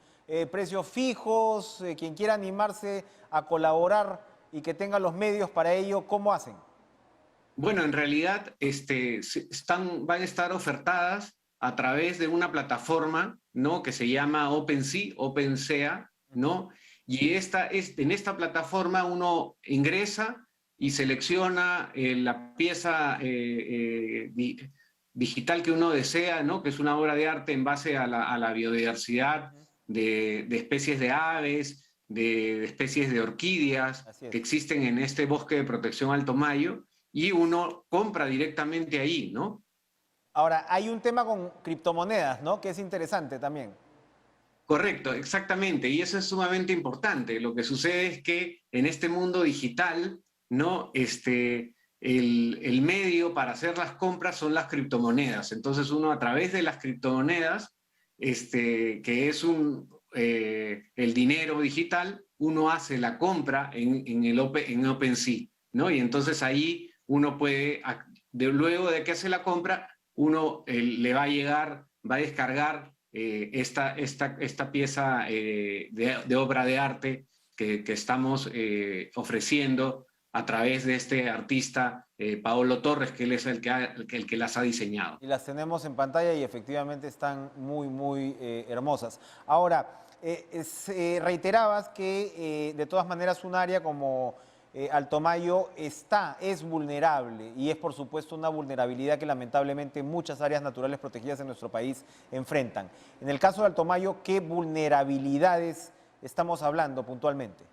precios fijos? Quien quiera animarse a colaborar y que tenga los medios para ello, ¿cómo hacen?
Bueno, en realidad van a estar ofertadas a través de una plataforma, ¿no?, que se llama OpenSea, ¿no? Y en esta plataforma uno ingresa y selecciona la pieza digital que uno desea, ¿no?, que es una obra de arte en base a la biodiversidad de especies de aves, de especies de orquídeas que existen en este Bosque de Protección Alto Mayo, y uno compra directamente ahí, ¿no?
Ahora, hay un tema con criptomonedas, ¿no?, que es interesante también.
Correcto, exactamente, y eso es sumamente importante. Lo que sucede es que en este mundo digital, ¿no?, el medio para hacer las compras son las criptomonedas. Entonces uno, a través de las criptomonedas, que es el dinero digital, uno hace la compra en OpenSea, ¿no? Y entonces ahí uno puede, luego de que hace la compra, uno le va a llegar, va a descargar esta pieza de obra de arte que estamos ofreciendo a través de este artista Paolo Torres, que él es el que las ha diseñado.
Y las tenemos en pantalla y efectivamente están muy, muy hermosas. Ahora, reiterabas que de todas maneras un área como Alto Mayo es vulnerable, y es por supuesto una vulnerabilidad que lamentablemente muchas áreas naturales protegidas en nuestro país enfrentan. En el caso de Alto Mayo, ¿qué vulnerabilidades estamos hablando puntualmente?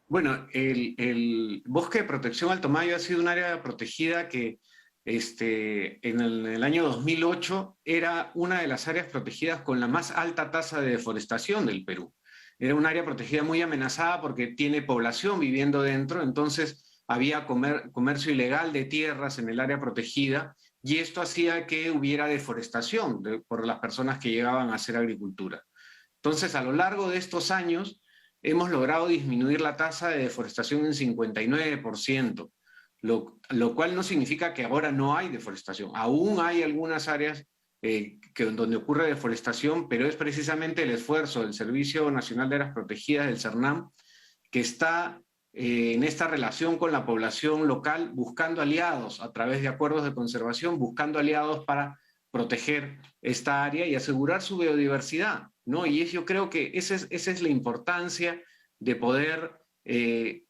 Bueno, el Bosque de Protección Alto Mayo ha sido un área protegida que en el año 2008 era una de las áreas protegidas con la más alta tasa de deforestación del Perú. Era un área protegida muy amenazada porque tiene población viviendo dentro, entonces había comercio ilegal de tierras en el área protegida, y esto hacía que hubiera deforestación por las personas que llegaban a hacer agricultura. Entonces, a lo largo de estos años, hemos logrado disminuir la tasa de deforestación en 59%, lo cual no significa que ahora no hay deforestación. Aún hay algunas áreas donde ocurre deforestación, pero es precisamente el esfuerzo del Servicio Nacional de Áreas Protegidas, del CERNAM, que está en esta relación con la población local, buscando aliados a través de acuerdos de conservación, buscando aliados para proteger esta área y asegurar su biodiversidad, ¿no? Y yo creo que esa es la importancia de poder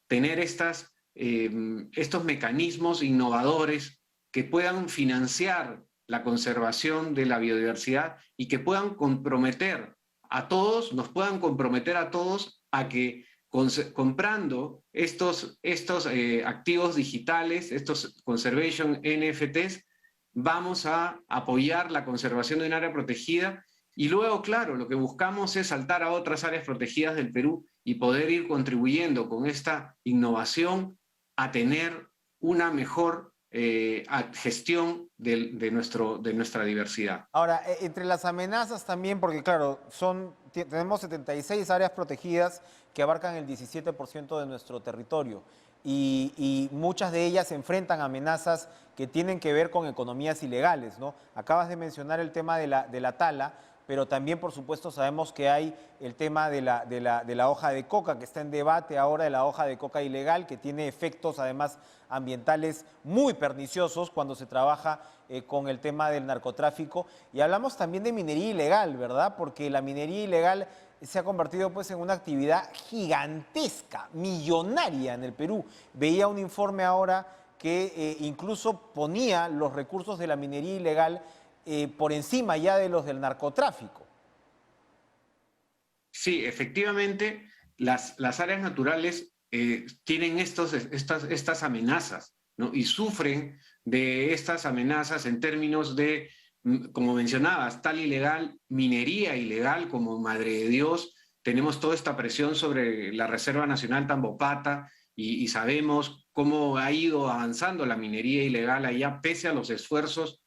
tener estos mecanismos innovadores que puedan financiar la conservación de la biodiversidad y que puedan comprometer a todos, nos puedan comprometer a todos a que comprando estos activos digitales, estos conservation NFTs, vamos a apoyar la conservación de un área protegida y luego, claro, lo que buscamos es saltar a otras áreas protegidas del Perú y poder ir contribuyendo con esta innovación a tener una mejor gestión de nuestra diversidad.
Ahora, entre las amenazas también, porque claro, tenemos 76 áreas protegidas que abarcan el 17% de nuestro territorio y muchas de ellas enfrentan amenazas que tienen que ver con economías ilegales, ¿no? Acabas de mencionar el tema de la tala, pero también, por supuesto, sabemos que hay el tema de la hoja de coca, que está en debate ahora, de la hoja de coca ilegal, que tiene efectos, además, ambientales muy perniciosos cuando se trabaja con el tema del narcotráfico. Y hablamos también de minería ilegal, ¿verdad? Porque la minería ilegal se ha convertido pues, en una actividad gigantesca, millonaria en el Perú. Veía un informe ahora que incluso ponía los recursos de la minería ilegal por encima ya de los del narcotráfico.
Sí, efectivamente, las áreas naturales tienen estas amenazas, ¿no? Y sufren de estas amenazas en términos de, como mencionabas, tal ilegal, minería ilegal como Madre de Dios. Tenemos toda esta presión sobre la Reserva Nacional Tambopata y sabemos cómo ha ido avanzando la minería ilegal allá, pese a los esfuerzos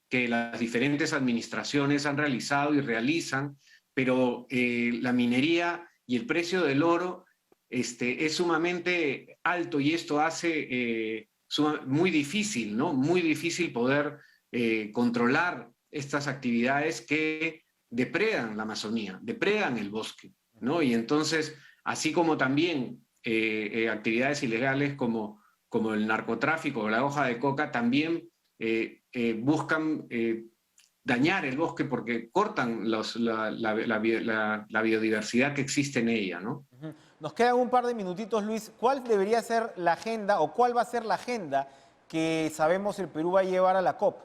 que las diferentes administraciones han realizado y realizan, pero la minería y el precio del oro es sumamente alto y esto hace muy difícil, ¿no? Muy difícil poder controlar estas actividades que depredan la Amazonía, depredan el bosque, ¿no? Y entonces, así como también actividades ilegales como el narcotráfico o la hoja de coca, también buscan dañar el bosque porque cortan la biodiversidad que existe en ella, ¿no?
Nos quedan un par de minutitos, Luis. ¿Cuál debería ser la agenda o cuál va a ser la agenda que sabemos el Perú va a llevar a la COP?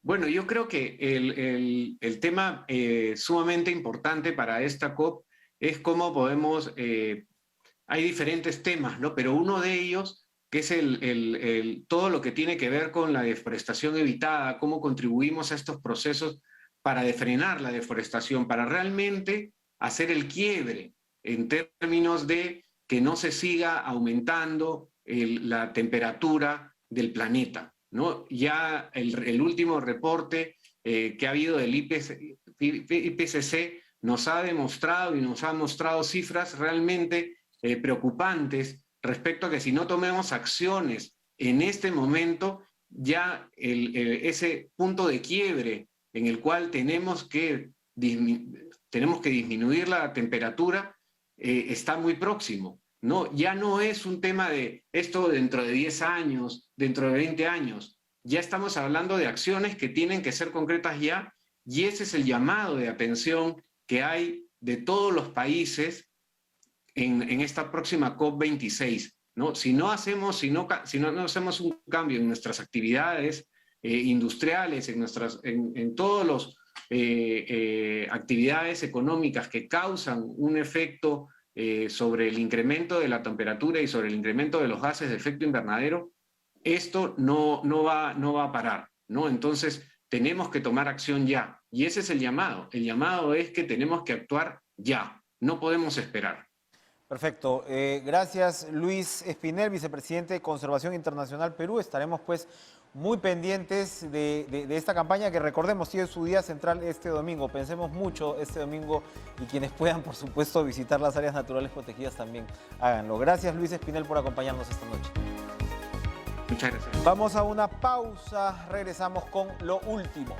Bueno, yo creo que el tema sumamente importante para esta COP es cómo podemos, hay diferentes temas, ¿no? Pero uno de ellos que es todo lo que tiene que ver con la deforestación evitada, cómo contribuimos a estos procesos para frenar la deforestación, para realmente hacer el quiebre en términos de que no se siga aumentando la temperatura del planeta, ¿no? Ya el último reporte que ha habido del IPCC nos ha demostrado y nos ha mostrado cifras realmente preocupantes respecto a que si no tomemos acciones en este momento, ya ese punto de quiebre en el cual tenemos que disminuir la temperatura está muy próximo, ¿no? Ya no es un tema de esto dentro de 10 años, dentro de 20 años. Ya estamos hablando de acciones que tienen que ser concretas ya y ese es el llamado de atención que hay de todos los países en esta próxima COP26, ¿no? Si no hacemos un cambio en nuestras actividades industriales, en todas las actividades económicas que causan un efecto sobre el incremento de la temperatura y sobre el incremento de los gases de efecto invernadero, esto no va a parar, ¿no? Entonces tenemos que tomar acción ya. Y ese es el llamado. El llamado es que tenemos que actuar ya. No podemos esperar.
Perfecto. Gracias, Luis Espinel, vicepresidente de Conservación Internacional Perú. Estaremos pues muy pendientes de esta campaña que, recordemos, tiene su día central este domingo. Pensemos mucho este domingo y quienes puedan, por supuesto, visitar las áreas naturales protegidas también háganlo. Gracias, Luis Espinel, por acompañarnos esta noche.
Muchas gracias.
Vamos a una pausa. Regresamos con lo último.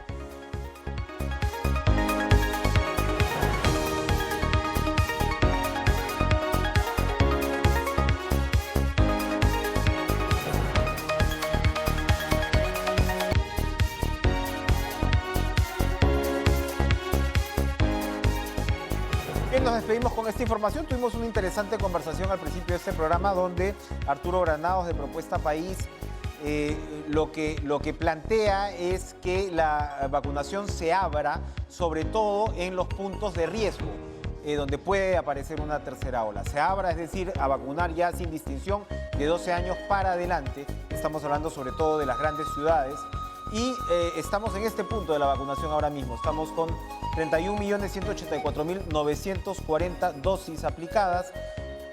Bien, nos despedimos con esta información. Tuvimos una interesante conversación al principio de este programa donde Arturo Granados de Propuesta País lo que plantea es que la vacunación se abra sobre todo en los puntos de riesgo, donde puede aparecer una tercera ola. Se abra, es decir, a vacunar ya sin distinción de 12 años para adelante. Estamos hablando sobre todo de las grandes ciudades. Y estamos en este punto de la vacunación ahora mismo. Estamos con 31.184.940 dosis aplicadas,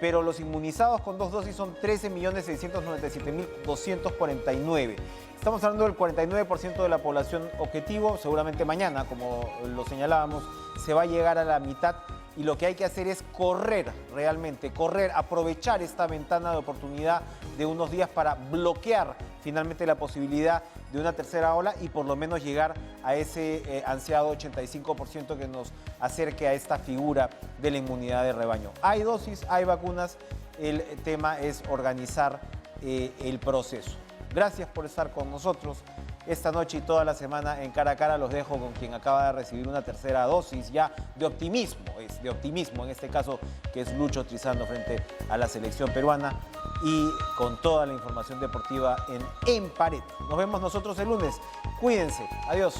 pero los inmunizados con 2 dosis son 13.697.249. Estamos hablando del 49% de la población objetivo. Seguramente mañana, como lo señalábamos, se va a llegar a la mitad. Y lo que hay que hacer es correr, realmente, correr, aprovechar esta ventana de oportunidad de unos días para bloquear finalmente la posibilidad de una tercera ola y por lo menos llegar a ese ansiado 85% que nos acerque a esta figura de la inmunidad de rebaño. Hay dosis, hay vacunas, el tema es organizar el proceso. Gracias por estar con nosotros esta noche y toda la semana en Cara a Cara. Los dejo con quien acaba de recibir una tercera dosis ya de optimismo en este caso, que es Lucho Trizano frente a la selección peruana, y con toda la información deportiva en Pared. Nos vemos nosotros el lunes. Cuídense. Adiós.